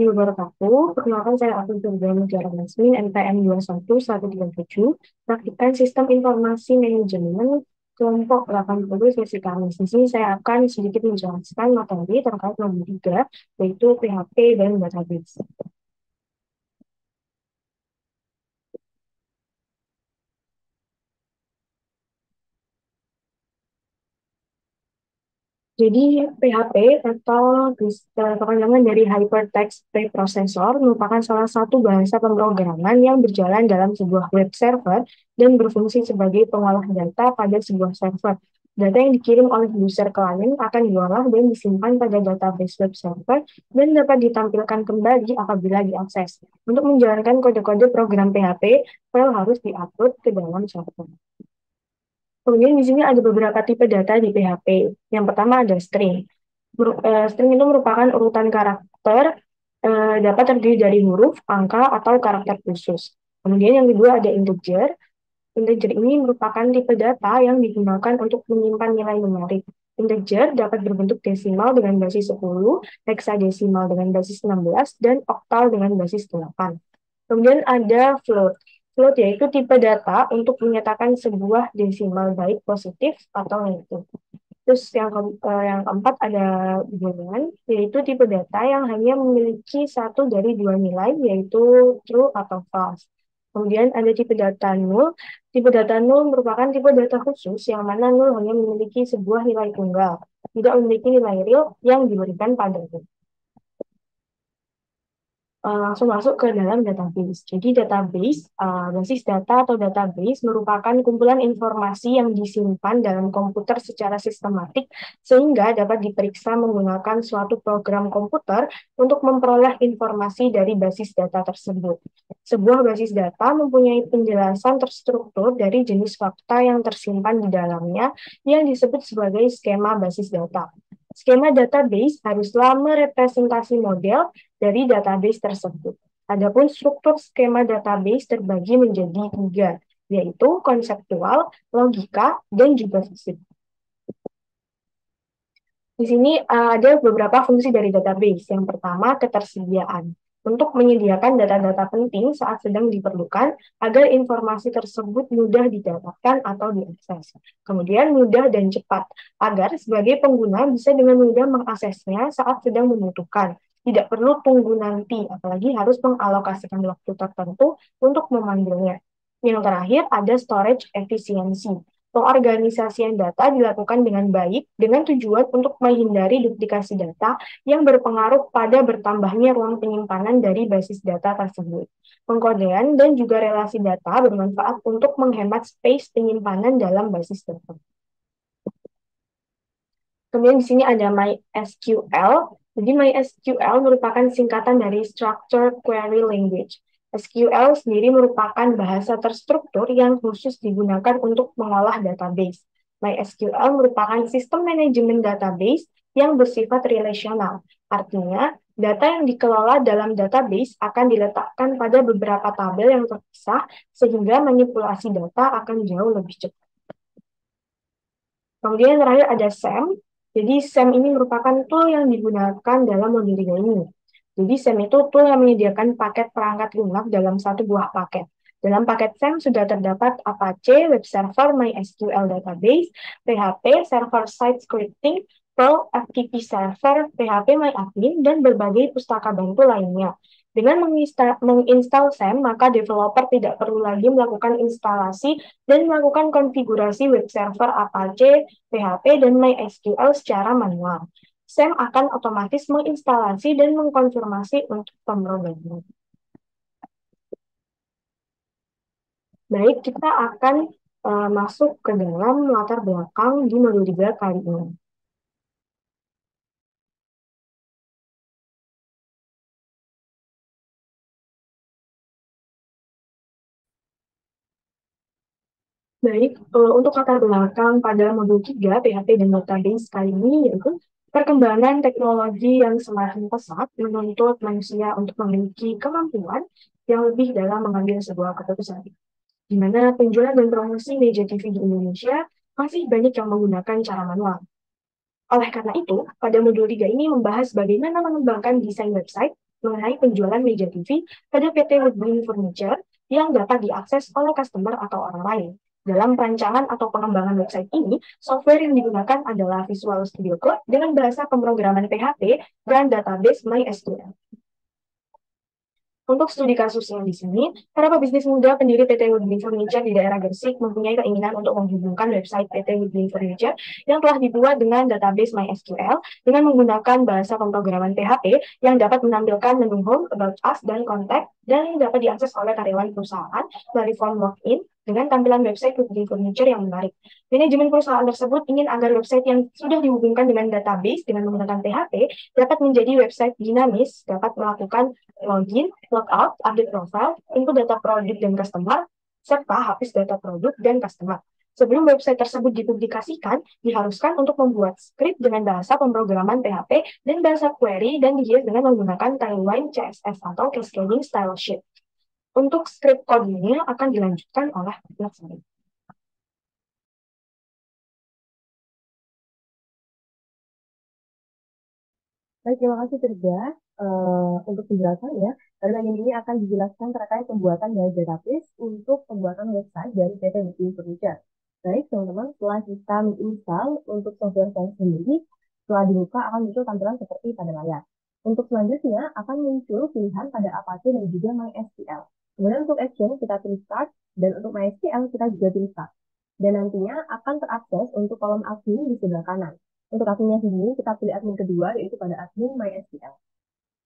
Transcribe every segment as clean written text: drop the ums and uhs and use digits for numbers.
wabarakatuh. Perkenalkan saya Afif Nurjana Mutiara Masmin, NPM 21137, Praktikan Sistem Informasi Manajemen kelompok 80 sesi Kamis. Di sini saya akan sedikit menjelaskan materi terkait nomor 3, yaitu PHP dan database. Jadi PHP atau kepanjangan dari Hypertext Preprocessor merupakan salah satu bahasa pemrograman yang berjalan dalam sebuah web server dan berfungsi sebagai pengolah data pada sebuah server. Data yang dikirim oleh user klien akan diolah dan disimpan pada database web server dan dapat ditampilkan kembali apabila diakses. Untuk menjalankan kode-kode program PHP, file harus diupload ke dalam server. Kemudian di sini ada beberapa tipe data di PHP. Yang pertama ada string. String itu merupakan urutan karakter, dapat terdiri dari huruf, angka, atau karakter khusus. Kemudian yang kedua ada integer. Integer ini merupakan tipe data yang digunakan untuk menyimpan nilai numerik. Integer dapat berbentuk desimal dengan basis 10, heksadesimal dengan basis 16, dan oktal dengan basis 8. Kemudian ada float. Float yaitu tipe data untuk menyatakan sebuah desimal baik positif atau negatif. Terus yang keempat ada boolean, yaitu tipe data yang hanya memiliki satu dari dua nilai, yaitu true atau false. Kemudian ada tipe data null. Tipe data null merupakan tipe data khusus yang mana null hanya memiliki sebuah nilai tunggal, tidak memiliki nilai real yang diberikan padanya. Langsung masuk ke dalam database. Jadi database, basis data atau database merupakan kumpulan informasi yang disimpan dalam komputer secara sistematik sehingga dapat diperiksa menggunakan suatu program komputer untuk memperoleh informasi dari basis data tersebut. Sebuah basis data mempunyai penjelasan terstruktur dari jenis fakta yang tersimpan di dalamnya yang disebut sebagai skema basis data. Skema database haruslah merepresentasi model dari database tersebut. Adapun struktur skema database terbagi menjadi tiga, yaitu konseptual, logika, dan juga fisik. Di sini ada beberapa fungsi dari database. Yang pertama, ketersediaan. Untuk menyediakan data-data penting saat sedang diperlukan agar informasi tersebut mudah didapatkan atau diakses. Kemudian mudah dan cepat, agar sebagai pengguna bisa dengan mudah mengaksesnya saat sedang membutuhkan. Tidak perlu tunggu nanti, apalagi harus mengalokasikan waktu tertentu untuk memanggilnya. Yang terakhir ada storage efisiensi. Pengorganisasian data dilakukan dengan baik dengan tujuan untuk menghindari duplikasi data yang berpengaruh pada bertambahnya ruang penyimpanan dari basis data tersebut. Pengkodean dan juga relasi data bermanfaat untuk menghemat space penyimpanan dalam basis data. Kemudian di sini ada MySQL. Jadi MySQL merupakan singkatan dari Structured Query Language. SQL sendiri merupakan bahasa terstruktur yang khusus digunakan untuk mengolah database. MySQL merupakan sistem manajemen database yang bersifat relasional. Artinya, data yang dikelola dalam database akan diletakkan pada beberapa tabel yang terpisah sehingga manipulasi data akan jauh lebih cepat. Kemudian yang terakhir ada SAM. Jadi SAM ini merupakan tool yang digunakan dalam Mongodb ini. Jadi SAM itu tool yang menyediakan paket perangkat lunak dalam satu buah paket. Dalam paket SAM sudah terdapat Apache, Web Server, MySQL Database, PHP, Server-Side Scripting, Perl, FTP Server, PHP MyAdmin, dan berbagai pustaka bantu lainnya. Dengan menginstal SAM, maka developer tidak perlu lagi melakukan instalasi dan melakukan konfigurasi web server Apache, PHP, dan MySQL secara manual. SAM akan otomatis menginstalasi dan mengkonfirmasi untuk pemrograman. Baik, kita akan masuk ke dalam latar belakang di modul 3 kali ini. Baik, untuk latar belakang pada modul 3 PHP dan database kali ini yaitu perkembangan teknologi yang semakin pesat menuntut manusia untuk memiliki kemampuan yang lebih dalam mengambil sebuah keputusan. Di mana penjualan dan promosi media TV di Indonesia masih banyak yang menggunakan cara manual. Oleh karena itu, pada modul 3 ini membahas bagaimana mengembangkan desain website mengenai penjualan meja TV pada PT Woodbine Furniture yang dapat diakses oleh customer atau orang lain. Dalam perancangan atau pengembangan website ini, software yang digunakan adalah Visual Studio Code dengan bahasa pemrograman PHP dan database MySQL. Untuk studi kasusnya di sini, para pebisnis muda pendiri PT Woodbine Furniture di daerah Gresik mempunyai keinginan untuk menghubungkan website PT Woodbine Furniture yang telah dibuat dengan database MySQL dengan menggunakan bahasa pemrograman PHP yang dapat menampilkan menu home, about us, dan contact, dan dapat diakses oleh karyawan perusahaan melalui form login dengan tampilan website Woodbine Furniture yang menarik. Manajemen perusahaan tersebut ingin agar website yang sudah dihubungkan dengan database dengan menggunakan PHP dapat menjadi website dinamis, dapat melakukan login, logout, update profile, input data produk dan customer, serta hapus data produk dan customer. Sebelum website tersebut dipublikasikan, diharuskan untuk membuat script dengan bahasa pemrograman PHP dan bahasa query dan dihias dengan menggunakan Tailwind CSS atau Cascading Style Sheet. Untuk script codingnya akan dilanjutkan oleh Laksmi. Baik, terima kasih Tirga untuk penjelasan ya. Pada bagian ini akan dijelaskan terkait pembuatan dari database untuk pembuatan website dari PT Woodbine Furniture. Baik, teman-teman, setelah kita menginstal untuk software saya sendiri, setelah dibuka akan muncul tampilan seperti pada layar. Untuk selanjutnya akan muncul pilihan pada Apache dan juga MySQL. Kemudian untuk Action kita pilih Start, dan untuk MySQL kita juga pilih Start. Dan nantinya akan terakses untuk kolom admin di sebelah kanan. Untuk adminnya sendiri, kita pilih admin kedua, yaitu pada admin MySQL.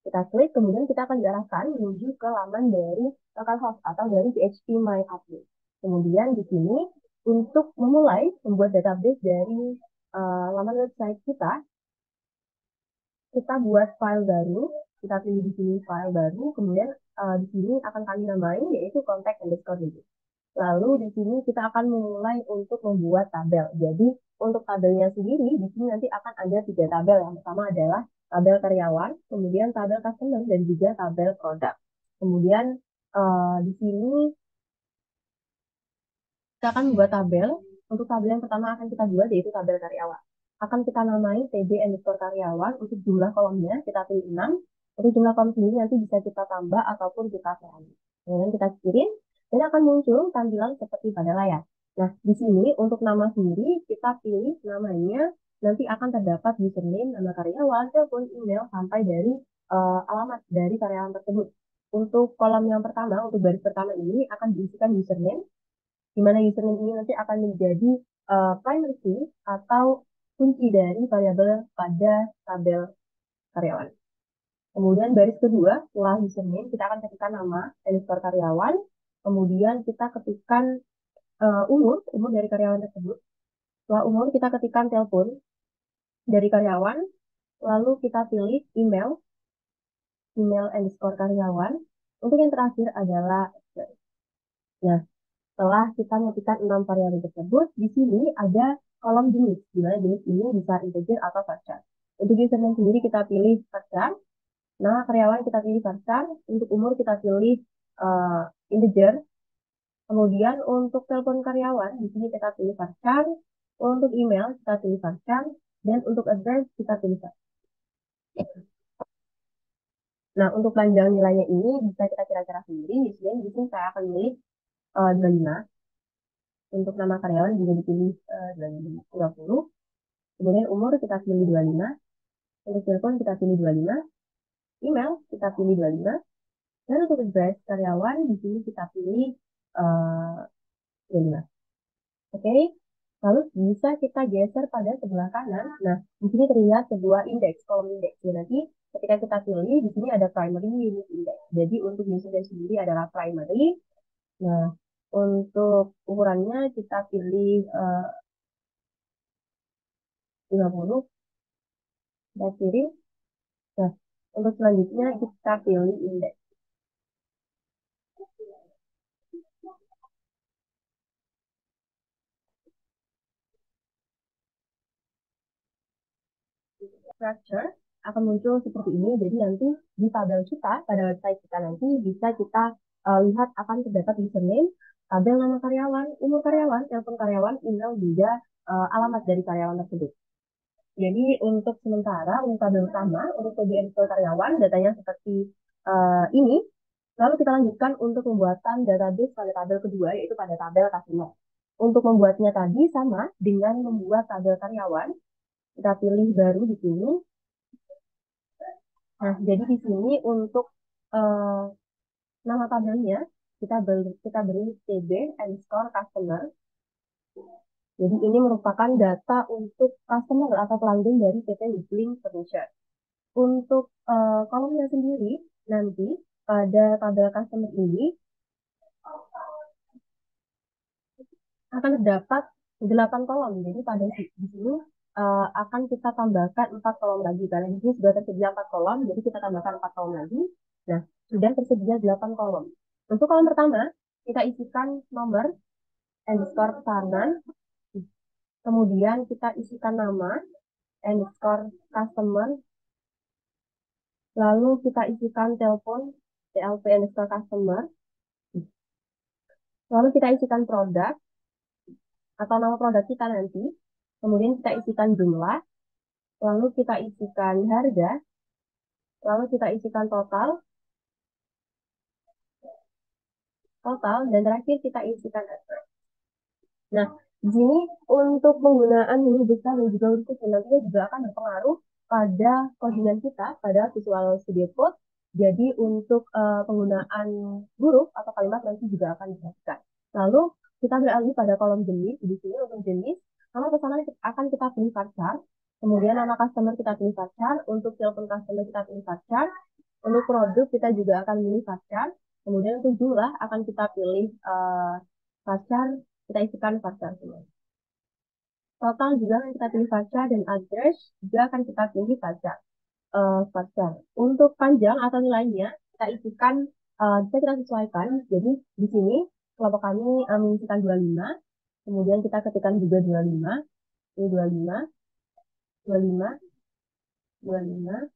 Kita klik, kemudian kita akan diarahkan menuju ke laman dari localhost atau dari php-my-admin. Kemudian di sini, untuk memulai membuat database dari laman website kita buat file baru, kita pilih di sini file baru, kemudian di sini akan kami namai, yaitu contact_db. Lalu di sini kita akan memulai untuk membuat tabel. Jadi untuk tabelnya sendiri di sini nanti akan ada 3 tabel. Yang pertama adalah tabel karyawan, kemudian tabel customer dan juga tabel produk. Kemudian di sini kita akan membuat tabel. Untuk tabel yang pertama akan kita buat yaitu tabel karyawan. Akan kita namai tb_karyawan. Untuk jumlah kolomnya kita pilih 6. Untuk jumlah kolom sendiri nanti bisa kita tambah ataupun kita kurangi. Kemudian kita kirim dan akan muncul tampilan seperti pada layar. Nah, di sini untuk nama sendiri kita pilih namanya, nanti akan terdapat username, nama karyawan, telepon, email, sampai dari alamat dari karyawan tersebut. Untuk kolom yang pertama, untuk baris pertama ini akan diisikan username, di mana username ini nanti akan menjadi primary key atau kunci dari variabel pada tabel karyawan. Kemudian baris kedua, setelah username, kita akan ketikkan nama underscore karyawan. Kemudian kita ketikkan umur dari karyawan tersebut. Setelah umur, kita ketikkan telepon dari karyawan. Lalu kita pilih email underscore karyawan. Untuk yang terakhir adalah, nah, setelah kita mengetikkan 6 variabel tersebut, di sini ada kolom jenis, di mana jenis ini bisa integer atau varchar. Untuk username sendiri kita pilih varchar. Nama karyawan kita pilih varchar, untuk umur kita pilih integer. Kemudian untuk telepon karyawan di sini kita pilih varchar, untuk email kita pilih varchar, dan untuk address kita pilih varchar. Nah, untuk panjang nilainya ini bisa kita kira-kira sendiri. Di sini saya akan pilih 25. Untuk nama karyawan juga dipilih 20. Kemudian umur kita pilih 25. Untuk telepon kita pilih 25. Email kita pilih 25. Dan untuk address karyawan di sini kita pilih 25. Oke. Lalu bisa kita geser pada sebelah kanan. Nah, di sini terlihat sebuah indeks, kolom indeks. Ya, nanti ketika kita pilih, di sini ada primary unit index. Jadi untuk username sendiri adalah primary. Nah, untuk ukurannya kita pilih 50. Kita kirim. Nah, untuk selanjutnya kita pilih indeks. Structure akan muncul seperti ini. Jadi nanti di tabel kita, pada website kita nanti bisa kita lihat akan terdapat username, tabel nama karyawan, umur karyawan, telepon karyawan, email, juga alamat dari karyawan tersebut. Jadi untuk sementara, untuk tabel utama, untuk TB karyawan, datanya seperti ini. Lalu kita lanjutkan untuk pembuatan database pada tabel kedua, yaitu pada tabel customer. Untuk membuatnya tadi sama dengan membuat tabel karyawan. Kita pilih baru di sini. Nah, jadi di sini untuk eh, nama tabelnya kita beri TB underscore customer. Jadi ini merupakan data untuk customer atau pelanggan dari PT Whistling Furniture. Untuk kolomnya sendiri nanti pada tabel customer ini akan terdapat 8 kolom. Jadi pada di sini akan kita tambahkan 4 kolom lagi. Karena di sini sudah tersedia 4 kolom, jadi kita tambahkan 4 kolom lagi. Nah, sudah tersedia 8 kolom. Untuk kolom pertama, kita isikan nomor underscore pesanan. Kemudian kita isikan nama underscore customer. Lalu kita isikan telepon TLP underscore customer. Lalu kita isikan produk atau nama produk kita nanti. Kemudian kita isikan jumlah. Lalu kita isikan harga. Lalu kita isikan total, dan terakhir kita isikan address. Nah, di sini untuk penggunaan huruf besar dan juga huruf kecil nantinya juga akan berpengaruh pada codingan kita pada Visual Studio Code. Jadi untuk penggunaan huruf atau kalimat nanti juga akan dijelaskan. Lalu kita beralih pada kolom jenis. Di sini untuk jenis, nama pesanan akan kita pilih varchar. Kemudian nama customer kita pilih varchar. Untuk telepon customer kita pilih varchar. Untuk produk kita juga akan pilih varchar. Kemudian untuk jumlah akan kita pilih varchar, kita isikan varchar semua. Total juga akan kita pilih varchar dan address juga akan kita pilih varchar. Untuk panjang atau nilainya kita isikan, bisa kita sesuaikan. Jadi di sini kelompok kami mengisikan 25, kemudian kita ketikkan juga 25, ini 25, 25, 25,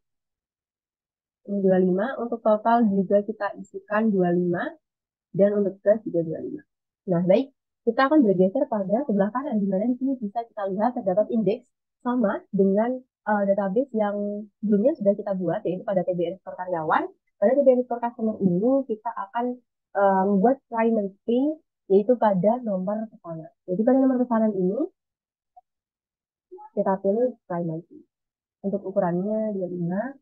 ini 25. Untuk total juga kita isikan 25. Dan untuk gas juga 25. Nah, baik. Kita akan bergeser pada sebelah kanan, di mana di sini bisa kita lihat terdapat indeks sama dengan database yang sebelumnya sudah kita buat, yaitu pada TB underscore karyawan. Pada TB underscore customer ini, kita akan membuat primary key, yaitu pada nomor pesanan. Jadi pada nomor pesanan ini, kita pilih primary key. Untuk ukurannya 25.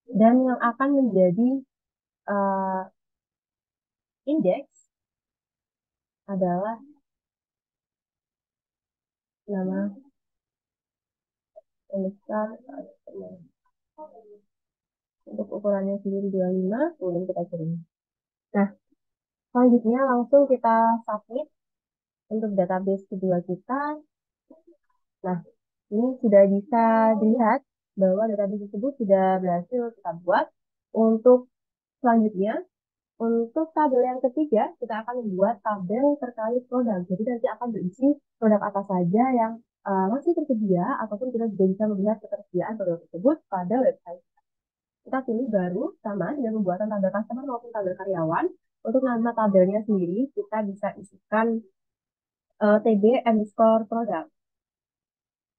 Dan yang akan menjadi uh, indeks adalah nama underscore customer. Untuk ukurannya sendiri 25, kemudian kita kirim. Nah, selanjutnya langsung kita submit untuk database kedua kita. Nah, ini sudah bisa dilihat bahwa database tersebut sudah berhasil kita buat. Untuk selanjutnya, untuk tabel yang ketiga, kita akan membuat tabel terkait produk. Jadi nanti akan berisi produk apa saja yang masih tersedia, ataupun kita juga bisa melihat ketersediaan produk tersebut pada website. Kita pilih baru sama dengan pembuatan tabel customer maupun tabel karyawan. Untuk nama tabelnya sendiri, kita bisa isikan TB underscore produk.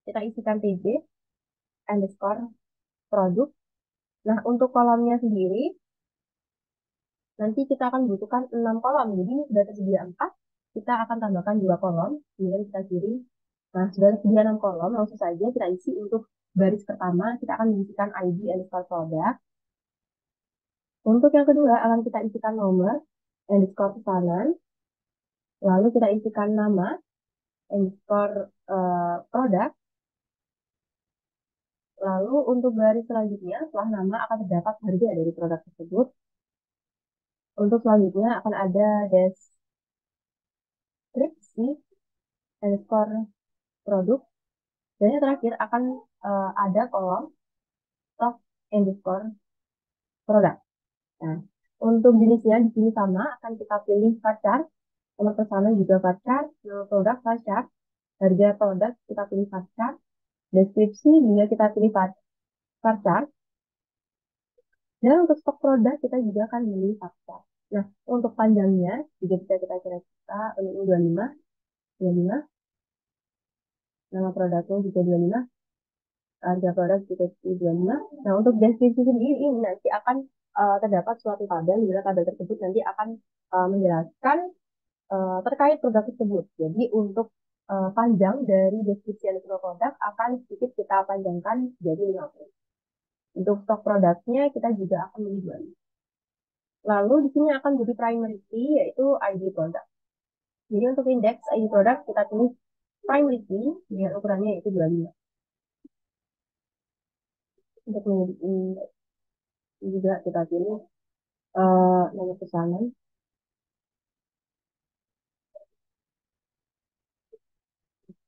Kita isikan TB underscore produk. Nah, untuk kolomnya sendiri, nanti kita akan butuhkan 6 kolom. Jadi ini sudah tersedia 4, kita akan tambahkan 2 kolom, kemudian kita kirim. Nah, sudah tersedia 6 kolom, langsung saja kita isi untuk baris pertama, kita akan mengisikan ID underscore produk. Untuk yang kedua, akan kita isikan nomor underscore pesanan, lalu kita isikan nama underscore produk, lalu untuk baris selanjutnya, setelah nama akan terdapat harga dari produk tersebut. Untuk selanjutnya akan ada deskripsi underscore produk, dan yang terakhir akan ada kolom stock underscore produk. Nah, untuk jenisnya di sini sama, akan kita pilih varchar, nomor pesanan juga varchar, nama produk varchar, harga produk kita pilih varchar, deskripsi juga kita pilih varchar, dan untuk stok produk kita juga akan pilih varchar. Nah, untuk panjangnya juga bisa kita kira-kira untuk 25, 25, nama produknya juga 25, harga produk PPT 25. Nah, untuk deskripsi sendiri ini nanti akan terdapat suatu tabel, di mana tabel tersebut nanti akan menjelaskan terkait produk tersebut. Jadi untuk panjang dari deskripsi dan produk akan sedikit kita panjangkan jadi 50. Untuk stok produknya kita juga akan menjual. Lalu di sini akan jadi primary key yaitu ID produk. Jadi untuk indeks ID produk kita tulis primary key dengan ukurannya yaitu 25. Untuk indeks juga kita pilih nomor pesanan.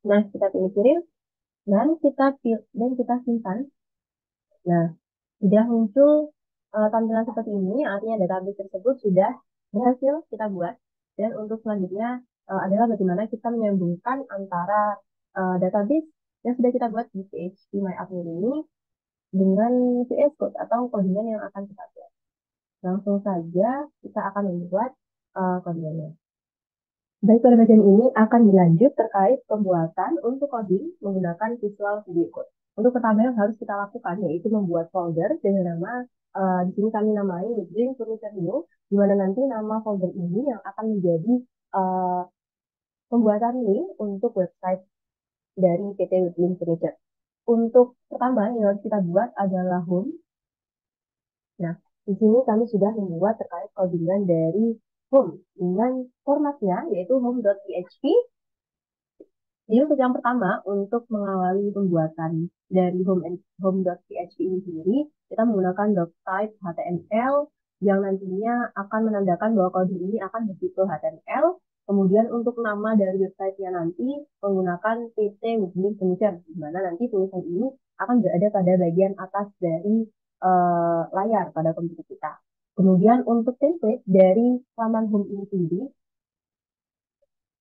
Nah, kita pilih kirim dan kita simpan. Nah, sudah muncul tampilan seperti ini, artinya database tersebut sudah berhasil kita buat. Dan untuk selanjutnya adalah bagaimana kita menyambungkan antara database yang sudah kita buat di PHP MyAdmin ini dengan VS Code atau codingan yang akan kita buat. Langsung saja kita akan membuat codingannya. Baik, pada bagian ini akan dilanjut terkait pembuatan untuk coding menggunakan Visual Studio Code. Untuk pertama yang harus kita lakukan yaitu membuat folder dengan nama di sini kami namai Link Furniture New, di mana nanti nama folder ini yang akan menjadi pembuatan link untuk website dari PT Link Furniture. Untuk pertama yang harus kita buat adalah home. Nah, di sini kami sudah membuat terkait codingan dari home dengan formatnya yaitu home.php. Jadi untuk yang pertama, untuk mengawali pembuatan dari home.php ini sendiri, kita menggunakan doctype HTML yang nantinya akan menandakan bahwa kode ini akan bertipe HTML. Kemudian untuk nama dari website-nya nanti menggunakan PT Muslim Furniture, di mana nanti tulisan ini akan berada pada bagian atas dari layar pada komputer kita. Kemudian untuk template dari halaman home ini sendiri,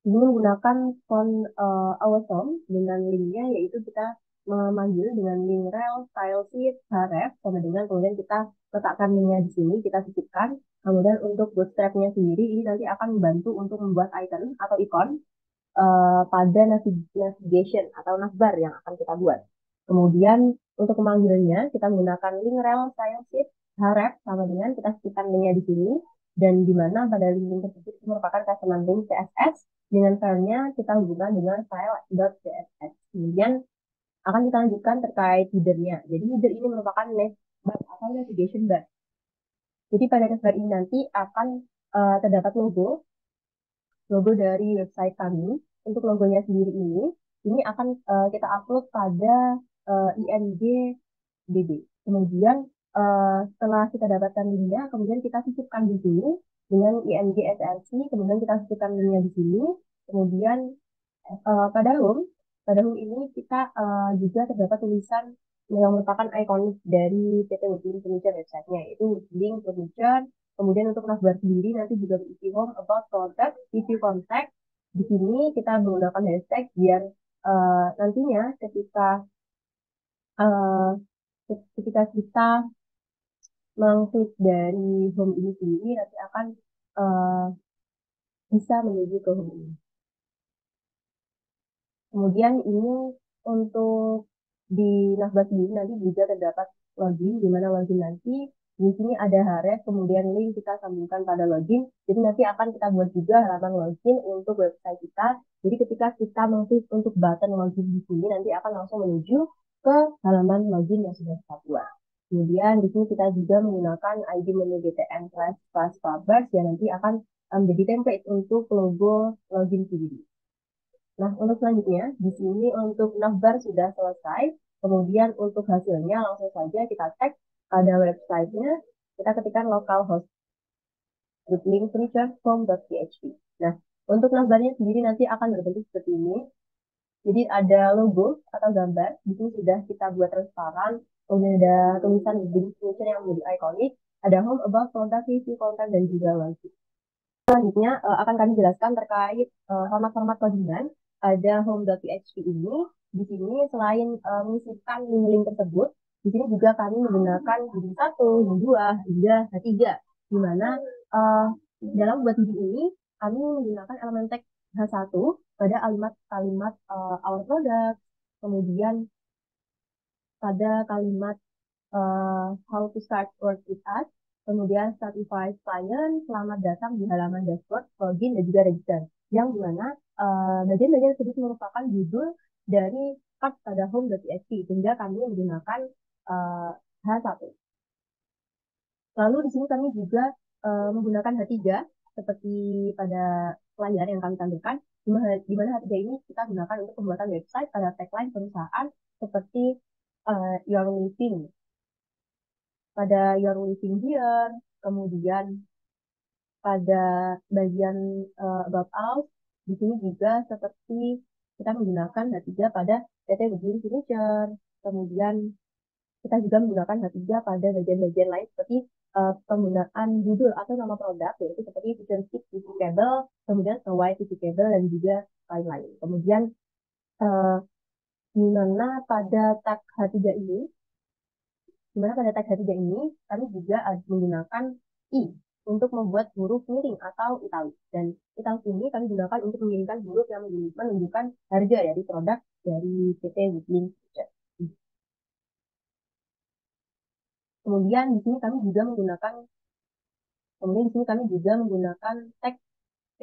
ini menggunakan font awesome dengan linknya yaitu kita memanggil dengan link rel style sheet href sama dengan kemudian kita letakkan linknya di sini kita sisipkan. Kemudian untuk bootstrapnya sendiri ini nanti akan membantu untuk membuat icon atau ikon pada navigation atau navbar yang akan kita buat. Kemudian untuk memanggilnya kita menggunakan link rel style sheet href sama dengan kita sisipkan linknya di sini dan di mana pada link tersebut merupakan custom link CSS dengan filenya kita hubungkan dengan file.css. Kemudian akan kita lanjutkan terkait header-nya. Jadi header ini merupakan navbar atau navigation bar. Jadi pada navbar ini nanti akan terdapat logo dari website kami. Untuk logonya sendiri ini akan kita upload pada ING-DB. Kemudian setelah kita dapatkan linknya, kemudian kita sisipkan di sini dengan ING SRC, kemudian kita sisipkan linknya di sini. Kemudian pada home ini kita juga terdapat tulisan yang merupakan ikonik dari PT Woodlink Furniture website-nya, yaitu Woodlink Furniture. Kemudian untuk navbar sendiri nanti juga berisi home, about, product, review, contact. Di sini kita menggunakan hashtag biar nantinya uh, ketika kita mengklik dari home ini sendiri nanti akan uh, bisa menuju ke home ini. Kemudian ini untuk di navbar sendiri nanti juga terdapat login, di mana login nanti di sini ada href, kemudian link kita sambungkan pada login. Jadi nanti akan kita buat juga halaman login untuk website kita. Jadi ketika kita mengklik untuk button login di sini nanti akan langsung menuju ke halaman login yang sudah kita buat. Kemudian di sini kita juga menggunakan ID menu GTM plus Fabrics yang nanti akan menjadi template untuk logo login sendiri. Nah, untuk selanjutnya, di sini untuk navbar sudah selesai. Kemudian untuk hasilnya langsung saja kita tag pada websitenya. Kita ketikkan localhost woodlinkfurniture.com.php. Nah, untuk navbarnya sendiri nanti akan berbentuk seperti ini. Jadi ada logo atau gambar. Di sini sudah kita buat transparan. Kemudian ada tulisan Woodlink Furniture yang menjadi ikonik. Ada home, about, contact, review, contact, dan juga login. Selanjutnya akan kami jelaskan terkait format-format codingan. Ada home.php ini. Di sini selain menyisipkan link-link tersebut, di sini juga kami menggunakan link 1, link 2, hingga H3. Di mana dalam buat link ini kami menggunakan elemen tag H1 pada kalimat-kalimat our product, kemudian pada kalimat how to start work with us, kemudian certify client, selamat datang di halaman dashboard, login, dan juga register. Yang dimana bagian-bagian tersebut merupakan judul dari part pada home.php, sehingga kami menggunakan H1. Lalu di sini kami juga menggunakan H3 seperti pada layar yang kami tampilkan, di mana H3 ini kita gunakan untuk pembuatan website pada tagline perusahaan seperti Your Living. Pada Your Living Here, kemudian pada bagian About Us, di sini juga seperti kita menggunakan H3 pada PT Begin Signature, kemudian kita juga menggunakan H3 pada bagian-bagian lain seperti penggunaan judul atau nama produk, yaitu seperti Vision Stick TV Cable, kemudian White TV Cable, dan juga lain-lain. Kemudian di mana pada tag H3 ini, kami juga menggunakan I untuk membuat huruf miring atau italic. Dan italic ini kami gunakan untuk mengirimkan huruf yang menunjukkan harga dari produk dari PT Woodlink. Kemudian di sini kami juga menggunakan tag T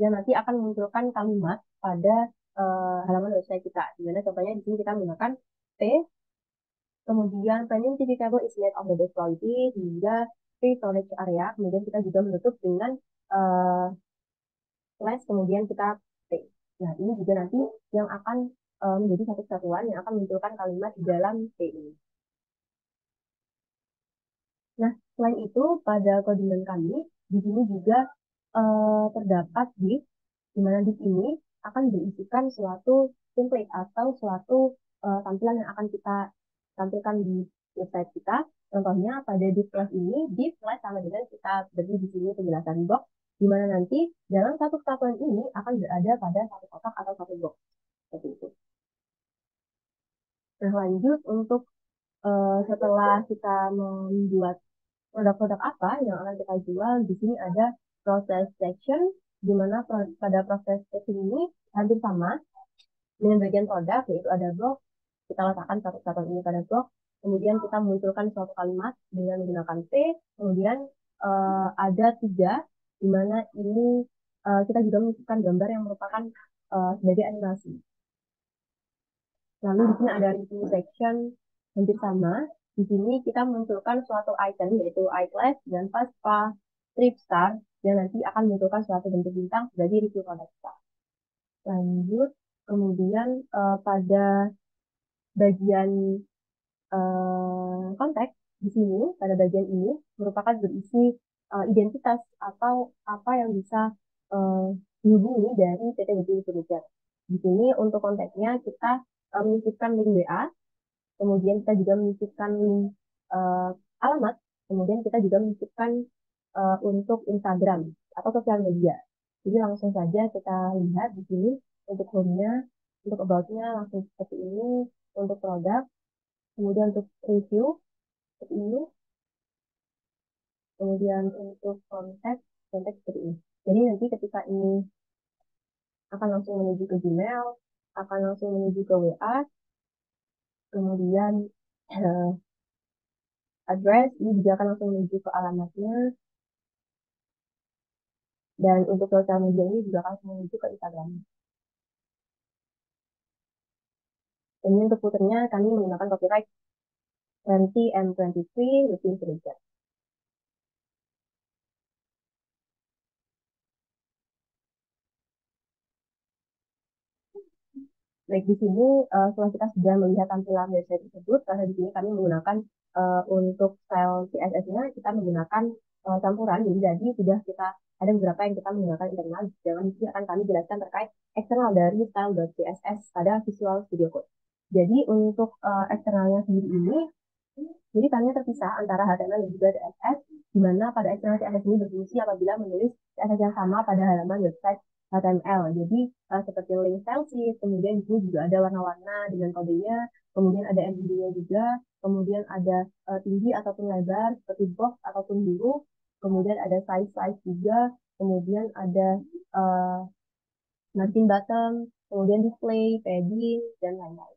yang nanti akan memunculkan kalimat pada halaman website kita. Di mana contohnya di sini kita menggunakan T, kemudian premium TV cable is made of the best quality, hingga free storage area. Kemudian kita juga menutup dengan slash, kemudian kita T. Nah, ini juga nanti yang akan menjadi satu kesatuan yang akan memunculkan kalimat di dalam T ini. Nah, selain itu, pada codingan kami, di sini juga terdapat div, di mana div ini akan berisikan suatu template atau suatu tampilan yang akan kita tampilkan di website kita. Contohnya pada div class ini, div class sama dengan kita beri di sini penjelasan box, di mana nanti dalam satu kesatuan ini akan berada pada satu kotak atau satu box. Seperti itu. Nah, lanjut untuk setelah kita membuat produk-produk apa yang akan kita jual, di sini ada proses section, di mana pada proses section ini hampir sama dengan bagian produk, yaitu ada blog, kita letakkan satu kesatuan ini pada blog, kemudian kita munculkan suatu kalimat dengan menggunakan P, kemudian ada 3, di mana ini kita juga menyisipkan gambar yang merupakan sebagai animasi. Lalu di sini ada review section, hampir sama. Di sini kita munculkan suatu item, yaitu iClass dan Vespa Trip Star, yang nanti akan munculkan suatu bentuk bintang sebagai review produk kita. Lanjut, kemudian pada bagian konteks, di sini, pada bagian ini, merupakan berisi identitas atau apa yang bisa dihubungi dari PT Budi Furniture. Di sini untuk konteksnya kita menyisipkan link WA, kemudian kita juga menyisipkan link alamat, kemudian kita juga menyisipkan untuk Instagram atau sosial media. Jadi langsung saja kita lihat di sini untuk home-nya, untuk about-nya langsung seperti ini, untuk produk, kemudian untuk review seperti ini, kemudian untuk konteks seperti ini. Jadi nanti ketika ini akan langsung menuju ke Gmail, akan langsung menuju ke WA, kemudian address ini juga akan langsung menuju ke alamatnya, dan untuk sosial media ini juga akan langsung menuju ke Instagram. Dan ini untuk footernya kami menggunakan copyright 20 and 23 within Indonesia. Baik, di sini setelah kita sudah melihat tampilan website tersebut, karena di sini kami menggunakan untuk style CSS-nya kita menggunakan campuran, jadi sudah kita ada beberapa yang kita menggunakan internal, dan di sini akan kami jelaskan terkait eksternal dari style.css pada Visual Studio Code. Jadi untuk eksternalnya sendiri ini, jadi kami terpisah antara HTML dan juga CSS, di mana pada eksternal CSS ini berfungsi apabila menulis CSS yang sama pada halaman website HTML. Jadi seperti link style sheet, kemudian di sini juga ada warna-warna dengan kodenya, kemudian ada MVD-nya juga, kemudian ada tinggi ataupun lebar seperti box ataupun huruf, kemudian ada size juga, kemudian ada margin button, kemudian display, padding, dan lain-lain.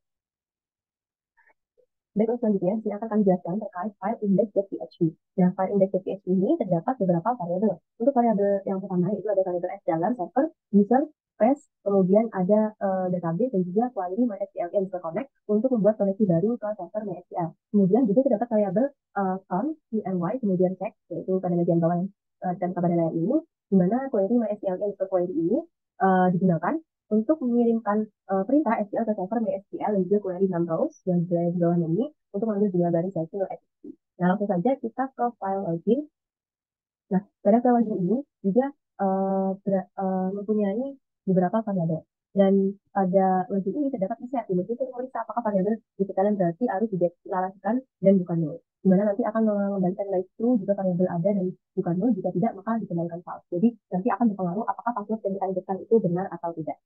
Baik, selanjutnya di sini akan kami jelaskan terkait file index.php. Nah, file index.php ini terdapat beberapa variabel. Untuk variabel yang pertama itu ada variabel s dalam server, user, page, kemudian ada database dan juga query MySQL yang bisa connect untuk membuat koneksi baru ke server MySQL. Kemudian juga terdapat variabel count, QMY, kemudian text, yaitu pada bagian bawah dan pada layar ini, di mana query MySQL yang query ini digunakan untuk mengirimkan perintah SQL ke server MySQL dan juga query numbers yang di bawahnya ini untuk mengambil jumlah baris hasil SQL. Nah, langsung saja kita ke file login. Nah, pada file login ini juga mempunyai beberapa variabel. Dan pada login ini terdapat inserti. Meskipun memeriksa apakah variabel diketahui berarti harus dideklarasikan dan bukan null. Di mana nanti akan mengembalikan nilai true jika variabel ada dan bukan null, jika tidak maka dikembalikan false. Jadi nanti akan berpengaruh apakah password yang kita inputkan itu benar atau tidak.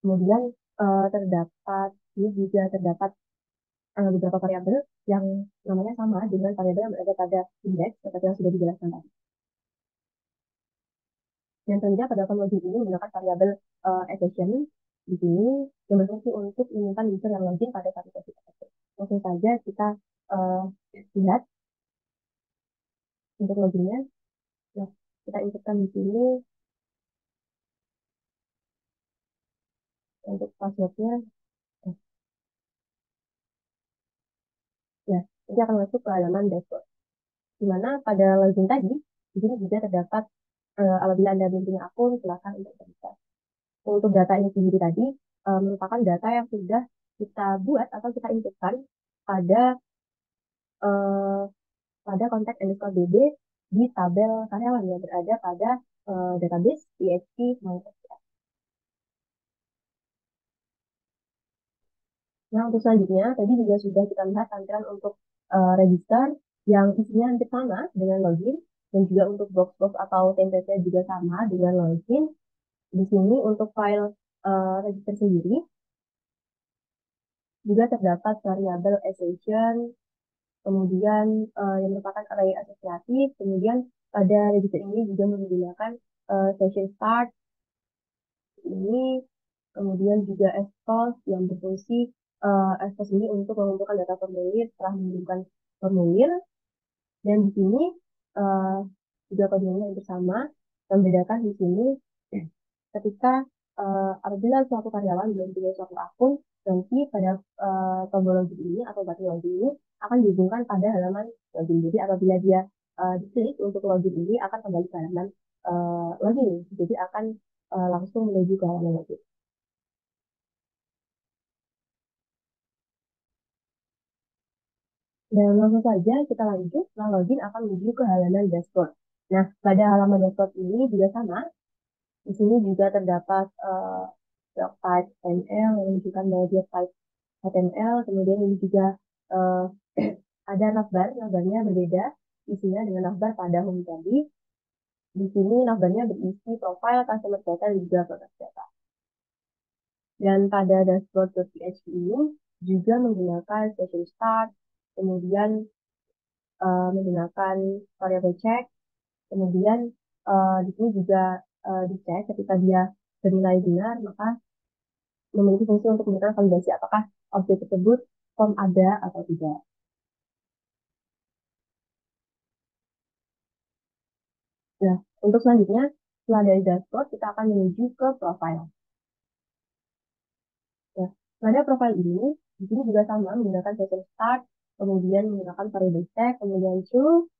Kemudian terdapat ini juga terdapat beberapa variabel yang namanya sama dengan variabel yang berada pada indeks seperti yang sudah dijelaskan tadi. Dan selanjutnya pada login ini menggunakan variabel exception di sini yang berfungsi untuk menyimpan user yang login pada satu sesi tertentu. Langsung saja kita uh, lihat untuk loginnya. Nah, kita inputkan di sini untuk passwordnya. Nah, nanti akan masuk ke halaman dashboard. Di mana pada login tadi, di sini juga terdapat apabila Anda belum punya akun, silakan untuk terbuka. Untuk data ini sendiri tadi merupakan data yang sudah kita buat atau kita inputkan pada uh, pada kontak underscore DB di tabel karyawan yang berada pada database PHP MySQL. Nah, untuk selanjutnya, tadi juga sudah kita lihat tampilan untuk register yang isinya hampir sama dengan login, dan juga untuk box-box atau template juga sama dengan login. Di sini untuk file register sendiri, juga terdapat variabel assertion, kemudian yang merupakan array asosiatif, kemudian pada register ini juga menggunakan session start ini, kemudian juga expose yang berfungsi expose ini untuk mengumpulkan data formulir setelah mengirimkan formulir, dan di sini uh, juga kodenya yang bersama. Membedakan di sini ketika apabila suatu karyawan belum punya suatu akun, nanti pada tombol login ini atau button login ini akan dihubungkan pada halaman login. Jadi apabila dia diklik untuk login ini akan kembali ke halaman login. Jadi akan langsung menuju ke halaman login. Dan langsung saja kita lanjut, setelah login akan menuju ke halaman dashboard. Nah, pada halaman dashboard ini juga sama. Di sini juga terdapat block type HTML yang menunjukkan bahwa dia type HTML. Kemudian ini juga uh, ada navbar, navbarnya berbeda isinya dengan navbar pada home tadi. Di sini navbarnya berisi profil, customer data, dan juga product data. Dan pada dashboard.php ini juga menggunakan session start, kemudian menggunakan variable check, kemudian di sini juga dicek ketika dia bernilai benar, maka memiliki fungsi untuk menggunakan validasi apakah objek tersebut form ada atau tidak. Nah, untuk selanjutnya, setelah dari dashboard, kita akan menuju ke profile. Nah, pada profile ini, di sini juga sama menggunakan session start, kemudian menggunakan variable check, kemudian true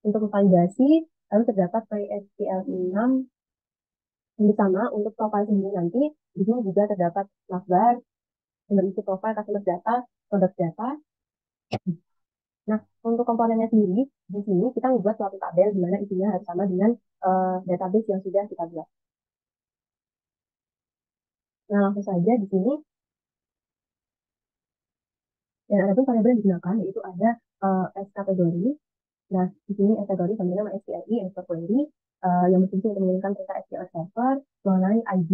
untuk validasi, lalu terdapat MySQL 6 yang sama untuk profile sendiri nanti. Di sini juga terdapat navbar yang berisi profile customer data, product data. Nah, untuk komponennya sendiri, di sini kita membuat suatu tabel di mana isinya harus sama dengan database yang sudah kita buat. Nah, langsung saja di sini, dan ada pun variabel yang digunakan, yaitu ada S kategori. Nah, di sini S kategori sama dengan MySQLi, underscore query, yang berfungsi untuk mengirimkan perintah SQL server mengenai ID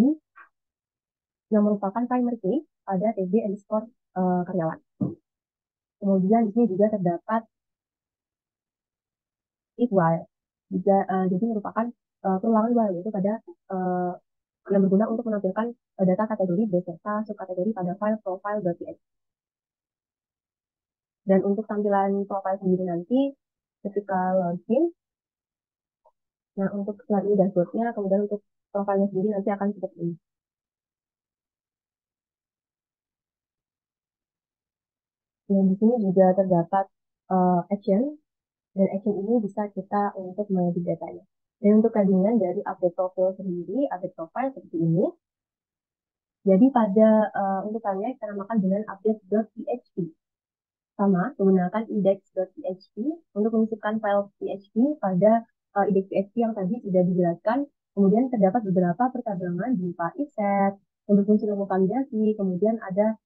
yang merupakan primary key pada TB underscore karyawan. Kemudian di sini juga terdapat if while, juga jadi merupakan perulangan while, yaitu pada yang berguna untuk menampilkan data kategori beserta subkategori pada file profile.php. Dan untuk tampilan profile sendiri nanti ketika login, nah untuk selain ini dashboardnya, kemudian untuk profilnya sendiri nanti akan seperti ini. Dan di sini juga terdapat action, dan action ini bisa kita untuk mengedit datanya. Dan untuk kandungan dari update profile sendiri, update profile seperti ini. Jadi pada untuk kalian kita namakan dengan update.php. Sama, menggunakan index.php untuk menyisipkan file PHP pada index PHP yang tadi sudah dijelaskan. Kemudian terdapat beberapa percabangan berupa ifset, untuk fungsi validasi, kemudian ada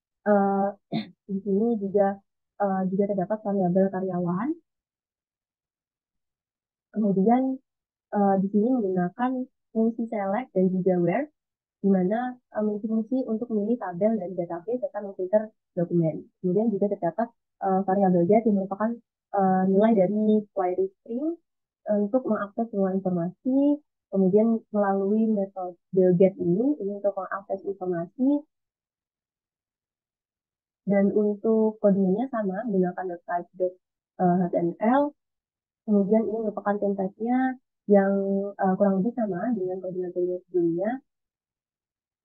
di sini juga terdapat variabel karyawan. Kemudian di sini menggunakan fungsi select dan juga where, di mana memiliki fungsi untuk memilih tabel dari database serta memfilter dokumen. Kemudian juga terdapat variabel get yang merupakan nilai dari query string untuk mengakses semua informasi. Kemudian melalui metode get ini untuk mengakses informasi. Dan untuk kodenya sama, menggunakan type.html. Kemudian ini merupakan template-nya yang kurang lebih sama dengan kode-kode sebelumnya.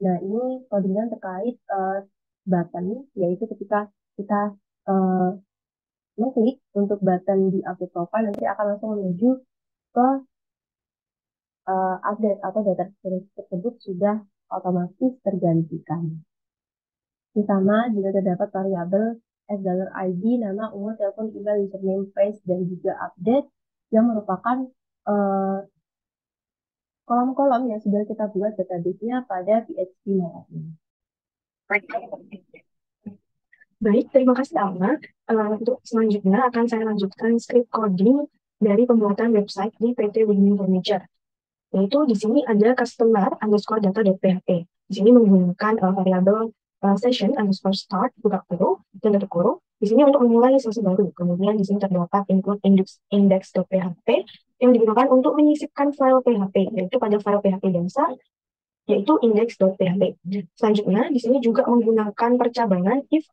Nah, ini codingan terkait button, yaitu ketika kita mengklik untuk button di update profile, nanti akan langsung menuju ke update atau data tersebut sudah otomatis tergantikan. Sama juga terdapat variabel $id, nama, umur, telepon, email, username, phrase, dan juga update yang merupakan kolom-kolom yang sudah kita buat database-nya pada PHP Laravel. Baik, terima kasih Alma. Untuk selanjutnya akan saya lanjutkan script coding dari pembuatan website di PT Wingwing Furniture. Yaitu di sini ada customer underscore data.php. Di sini menggunakan variabel session underscore start buka kurung dan tutup kurung. Di sini untuk memulai sesi baru. Kemudian di sini terdapat include index.php yang digunakan untuk menyisipkan file PHP, yaitu pada file PHP dasar, yaitu index.php. Selanjutnya, di sini juga menggunakan percabangan if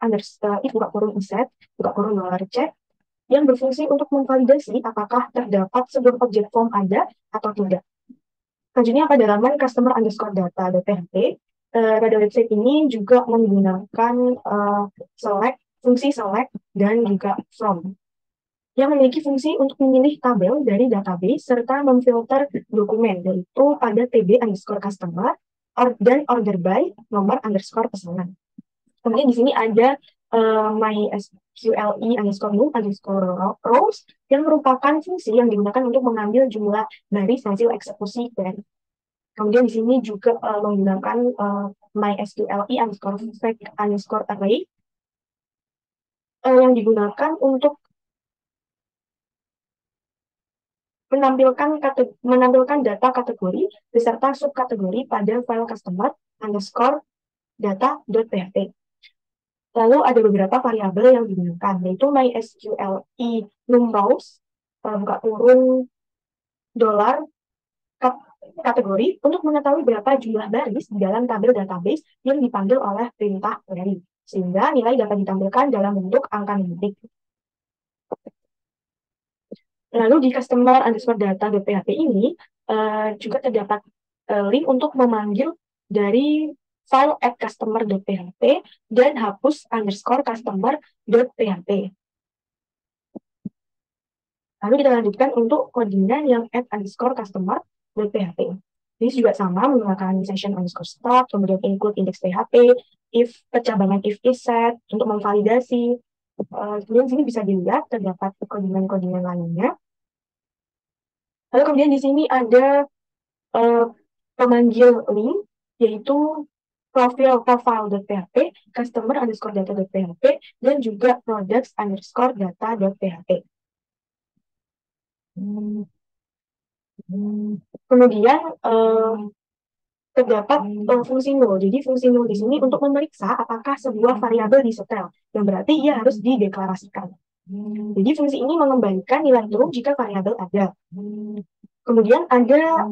buka kurung iset, buka kurung $C, yang berfungsi untuk memvalidasi apakah terdapat sebuah objek form ada atau tidak. Selanjutnya pada halaman customer underscore data.php, pada website ini juga menggunakan fungsi select dan juga from, yang memiliki fungsi untuk memilih tabel dari database serta memfilter dokumen, yaitu pada tb underscore customer dan order by nomor underscore pesanan. Kemudian di sini ada MySQLi underscore new underscore rows yang merupakan fungsi yang digunakan untuk mengambil jumlah baris hasil eksekusi query. Kemudian di sini juga menggunakan MySQLi underscore fake underscore array yang digunakan untuk menampilkan data kategori beserta subkategori pada file customer underscore data.php. Lalu ada beberapa variabel yang digunakan, yaitu MySQLi numRows, buka kurung dolar kategori untuk mengetahui berapa jumlah baris di dalam tabel database yang dipanggil oleh perintah query, sehingga nilai dapat ditampilkan dalam bentuk angka numerik. Lalu di customer underscore data.php ini juga terdapat link untuk memanggil dari file add customer.php dan hapus underscore customer.php. Lalu kita lanjutkan untuk codingan yang add underscore customer.php. Ini juga sama menggunakan session underscore start, kemudian include index PHP, if percabangan if is set untuk memvalidasi. Kemudian di sini bisa dilihat terdapat codingan-codingan lainnya. Lalu kemudian di sini ada pemanggil link, yaitu profile.php, customer underscore data.php, dan juga products underscore data.php. Kemudian terdapat fungsi null. Jadi fungsi null di sini untuk memeriksa apakah sebuah variabel disetel, yang berarti ia harus dideklarasikan. Jadi fungsi ini mengembalikan nilai true jika variabel ada. Kemudian ada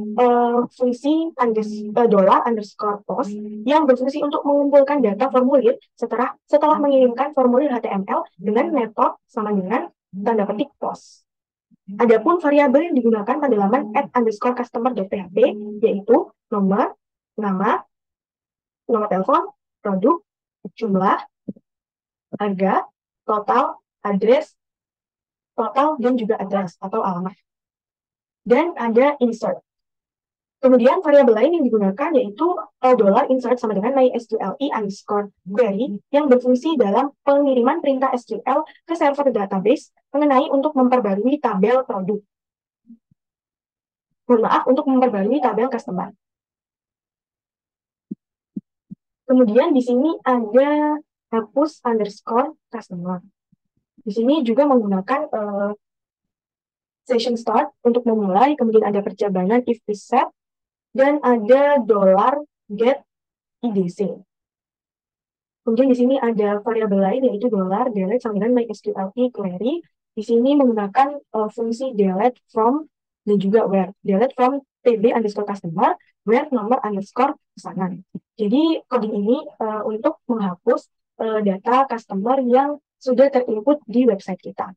fungsi $_post yang berfungsi untuk mengumpulkan data formulir setelah mengirimkan formulir HTML dengan metode sama dengan tanda petik post. Adapun variabel yang digunakan pada laman @_customer.php yaitu nomor, nama, nomor telepon, produk, jumlah, harga, total, address, total, dan juga address atau alamat. Dan ada insert. Kemudian variabel lain yang digunakan yaitu $insert sama dengan MySQLi_query yang berfungsi dalam pengiriman perintah SQL ke server database mengenai untuk memperbarui tabel produk. Untuk memperbarui tabel customer. Kemudian di sini ada hapus_customer. Di sini juga menggunakan session start untuk memulai, kemudian ada percabangan if is set, dan ada $get IDC. Kemudian di sini ada variabel lain yaitu $delete sama dengan MySQLi query. Di sini menggunakan fungsi delete from dan juga where. Delete from tb_customer, where nomor underscore pesanan. Jadi coding ini untuk menghapus data customer yang sudah terinput di website kita.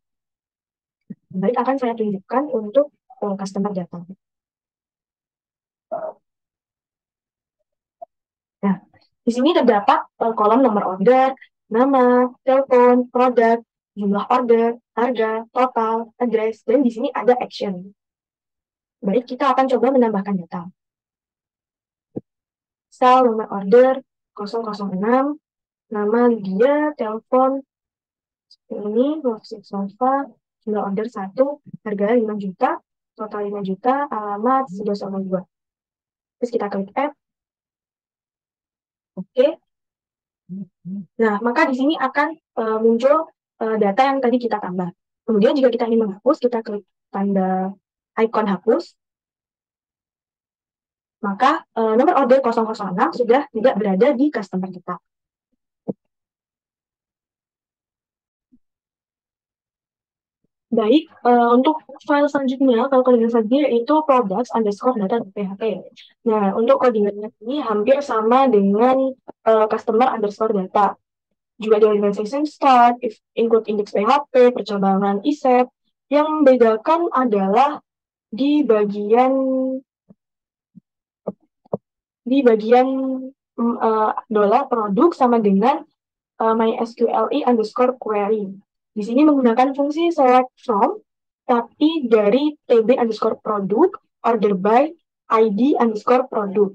Baik, akan saya tunjukkan untuk customer data. Nah, di sini terdapat kolom nomor order, nama, telepon, produk, jumlah order, harga, total, address, dan di sini ada action. Baik, kita akan coba menambahkan data. Sel nomor order 006, nama Lydia, telepon ini, Nova, jumlah order 1, harga 5 juta, total 5 juta, alamat 1102. Terus kita klik add. Oke. Nah, maka di sini akan muncul data yang tadi kita tambah. Kemudian jika kita ingin menghapus, kita klik tanda icon hapus. Maka nomor order 006 sudah tidak berada di customer kita. Baik, untuk file selanjutnya, kalau codingan selanjutnya yaitu products_data.php. Nah, untuk codingannya ini hampir sama dengan customer_data. Juga ada dengan session start, include index PHP, percabangan isep. Yang membedakan adalah di bagian $produk sama dengan MySQLi_query. Di sini menggunakan fungsi select from, tapi dari tb_produk, order by, id_produk.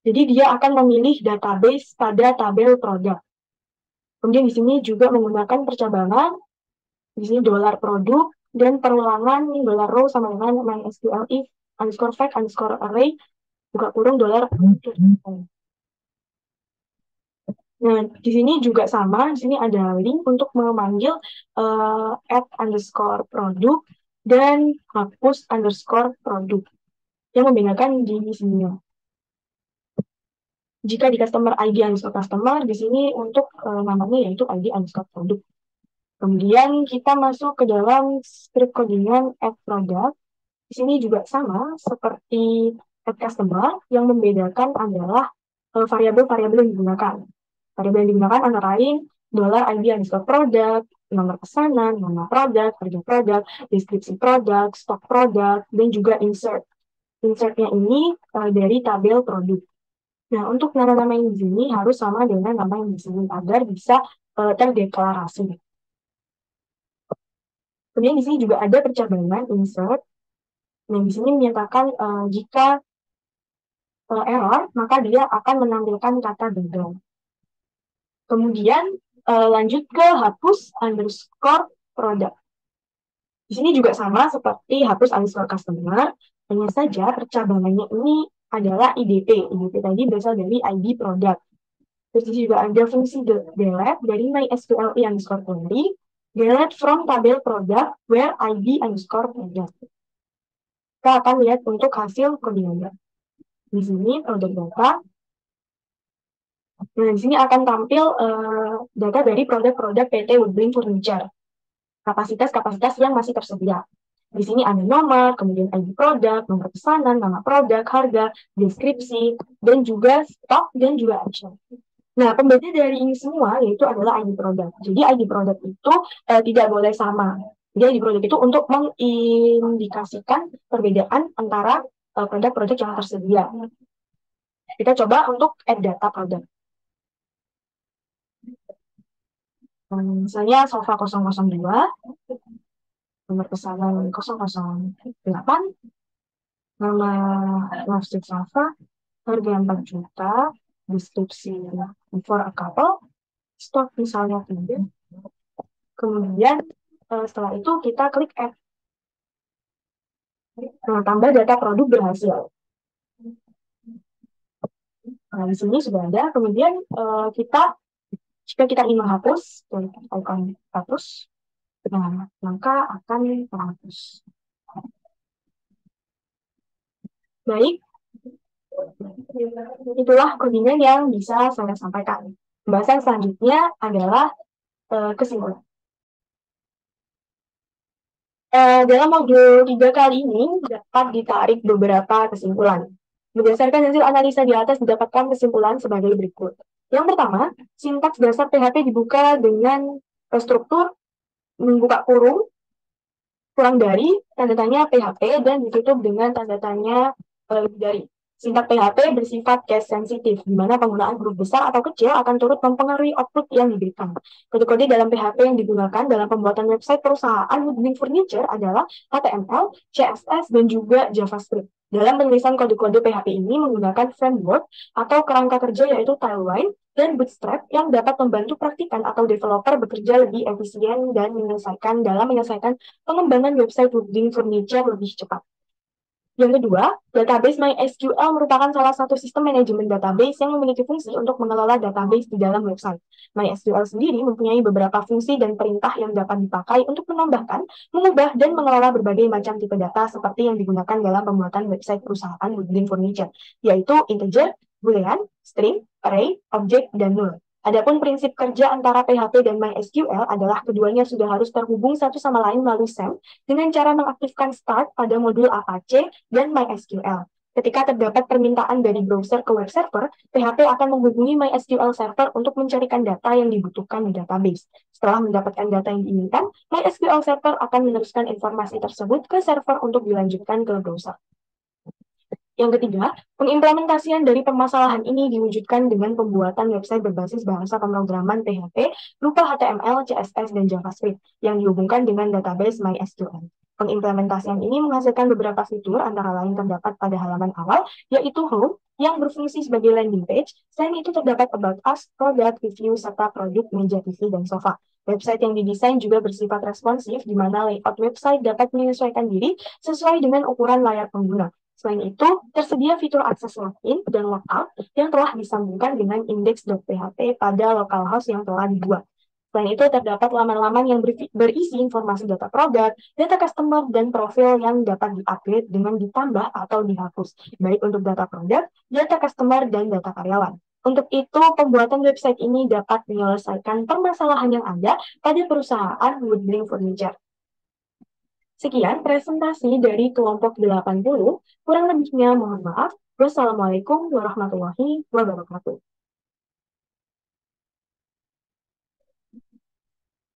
Jadi dia akan memilih database pada tabel produk. Kemudian di sini juga menggunakan percabangan, di sini $produk, dan perulangan $row sama dengan MySQLi_fact_array, buka kurung $. Nah, di sini juga sama, di sini ada link untuk memanggil add_produk dan hapus_produk yang membedakan di sini. Jika di customer ID_customer, di sini untuk namanya yaitu ID_produk. Kemudian kita masuk ke dalam script codingan add product. Di sini juga sama seperti add customer, yang membedakan adalah variabel-variabel yang digunakan. Variabel yang digunakan antara lain $ID_produk, nomor pesanan, nama produk, harga produk, deskripsi produk, stok produk, dan juga insert. Insertnya ini dari tabel produk. Nah, untuk nama-nama yang di sini harus sama dengan nama yang di sini agar bisa terdeklarasi. Kemudian di sini juga ada percabangan insert. Nah, di sini menyatakan jika error, maka dia akan menampilkan kata gagal. Kemudian lanjut ke hapus_produk. Di sini juga sama seperti hapus_customer, hanya saja percabangannya ini adalah IDP. IDP tadi berasal dari ID produk. Terus juga ada fungsi delete dari MySQLi_query, delete from tabel produk where ID_product. Kita akan lihat untuk hasil codingannya. Di sini produk data. Nah, di sini akan tampil data dari produk-produk PT Woodbring Furniture. Kapasitas-kapasitas yang masih tersedia. Di sini ada nomor, kemudian ID produk, nomor pesanan, nama produk, harga, deskripsi, dan juga stok, dan juga action. Nah, pembeda dari ini semua yaitu adalah ID produk. Jadi ID produk itu tidak boleh sama. Jadi ID produk itu untuk mengindikasikan perbedaan antara produk-produk yang tersedia. Kita coba untuk add data produk. Misalnya sofa 002, nomor pesanan 008, nama plastik sofa, harga 4 juta, deskripsi for a couple, stok misalnya 3. Kemudian setelah itu kita klik add. Nah, tambah data produk berhasil. Nah, di sini sudah ada. Kemudian jika kita ingin menghapus, kita akan hapus. Nah, maka akan terhapus. Baik, itulah codingan yang bisa saya sampaikan. Pembahasan selanjutnya adalah kesimpulan. Dalam modul 3 kali ini dapat ditarik beberapa kesimpulan. Berdasarkan hasil analisa di atas didapatkan kesimpulan sebagai berikut. Yang pertama, sintaks dasar PHP dibuka dengan struktur membuka kurung dari tanda tanya PHP dan ditutup dengan tanda tanya dari. Sintaks PHP bersifat case sensitif, di mana penggunaan huruf besar atau kecil akan turut mempengaruhi output yang diberikan. Kode-kode dalam PHP yang digunakan dalam pembuatan website perusahaan Woodling Furniture adalah HTML, CSS, dan juga JavaScript. Dalam penulisan kode-kode PHP ini menggunakan framework atau kerangka kerja yaitu Tailwind dan Bootstrap yang dapat membantu praktikan atau developer bekerja lebih efisien dan menyelesaikan pengembangan website Woodling Furniture lebih cepat. Yang kedua, database MySQL merupakan salah satu sistem manajemen database yang memiliki fungsi untuk mengelola database di dalam website. MySQL sendiri mempunyai beberapa fungsi dan perintah yang dapat dipakai untuk menambahkan, mengubah, dan mengelola berbagai macam tipe data seperti yang digunakan dalam pembuatan website perusahaan Woodling Furniture, yaitu integer, boolean, string, array, object, dan null. Adapun prinsip kerja antara PHP dan MySQL adalah keduanya sudah harus terhubung satu sama lain melalui SAM dengan cara mengaktifkan start pada modul Apache dan MySQL. Ketika terdapat permintaan dari browser ke web server, PHP akan menghubungi MySQL server untuk mencarikan data yang dibutuhkan di database. Setelah mendapatkan data yang diinginkan, MySQL server akan meneruskan informasi tersebut ke server untuk dilanjutkan ke browser. Yang ketiga, pengimplementasian dari permasalahan ini diwujudkan dengan pembuatan website berbasis bahasa pemrograman PHP berupa HTML, CSS, dan JavaScript yang dihubungkan dengan database MySQL. Pengimplementasian ini menghasilkan beberapa fitur antara lain terdapat pada halaman awal, yaitu home, yang berfungsi sebagai landing page. Selain itu terdapat about us, product, review, serta produk, meja TV, dan sofa. Website yang didesain juga bersifat responsif, di mana layout website dapat menyesuaikan diri sesuai dengan ukuran layar pengguna. Selain itu, tersedia fitur akses login dan logout yang telah disambungkan dengan index.php pada localhost yang telah dibuat. Selain itu, terdapat laman-laman yang berisi informasi data produk, data customer, dan profil yang dapat di-upgrade dengan ditambah atau dihapus, baik untuk data produk, data customer, dan data karyawan. Untuk itu, pembuatan website ini dapat menyelesaikan permasalahan yang ada pada perusahaan Woodling Furniture. Sekian presentasi dari kelompok 80. Kurang lebihnya mohon maaf. Wassalamualaikum warahmatullahi wabarakatuh.